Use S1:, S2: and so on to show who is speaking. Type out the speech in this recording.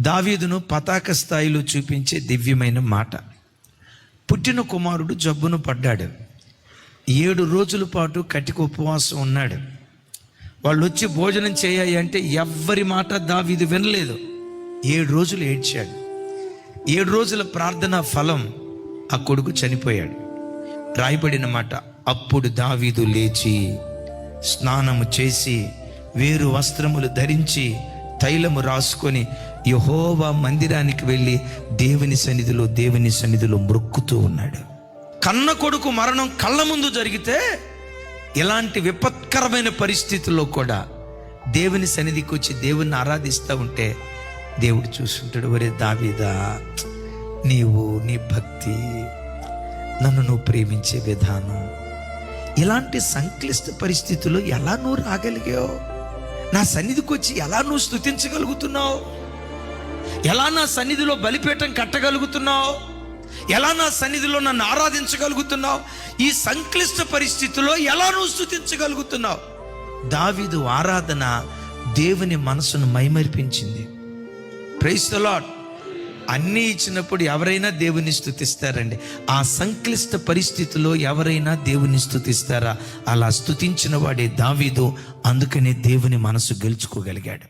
S1: దావీదును పతాక స్థాయిలో చూపించే దివ్యమైన మాట. పుట్టిన కుమారుడు జబ్బును పడ్డాడు. 7 రోజుల పాటు కటిక ఉపవాసం ఉన్నాడు. వాళ్ళు వచ్చి భోజనం చేయాలి అంటే ఎవ్వరి మాట దావీదు వినలేదు. 7 రోజులు ఏడ్చాడు. 7 రోజుల ప్రార్థన ఫలం ఆ కొడుకు చనిపోయాడు. రాయబడిన మాట, అప్పుడు దావీదు లేచి స్నానము చేసి వేరు వస్త్రములు ధరించి తైలము రాసుకొని యెహోవా మందిరానికి వెళ్ళి దేవుని సన్నిధిలో మొక్కుతూ ఉన్నాడు. కన్న కొడుకు మరణం కళ్ళ ముందు జరిగితే ఇలాంటి విపత్కరమైన పరిస్థితుల్లో కూడా దేవుని సన్నిధికి వచ్చి దేవుణ్ణి ఆరాధిస్తూ ఉంటే దేవుడు చూస్తుంటాడు, ఒరే దావీదా, నీవు నీ భక్తి, నన్ను నువ్వు ప్రేమించే విధానం, ఇలాంటి సంక్లిష్ట పరిస్థితుల్లో ఎలా నువ్వు రాగలిగావు? నా సన్నిధికి వచ్చి ఎలా నువ్వు స్తుతించగలుగుతున్నావు? ఎలా నా సన్నిధిలో బలిపీఠం కట్టగలుగుతున్నావు? ఎలా నా సన్నిధిలో నన్ను ఆరాధించగలుగుతున్నావు? ఈ సంక్లిష్ట పరిస్థితుల్లో ఎలా నువ్వు స్తుతించగలుగుతున్నావు? దావీదు ఆరాధన దేవుని మనసును మైమరిపించింది. Praise the lord. అన్నీ ఇచ్చినప్పుడు ఎవరైనా దేవుని స్తుతిస్తారండి. ఆ సంక్లిష్ట పరిస్థితిలో ఎవరైనా దేవుని స్తుతిస్తారా? అలా స్తుతించిన వాడే దావీదు. అందుకనే దేవుని మనసు గెలుచుకోగలిగాడు.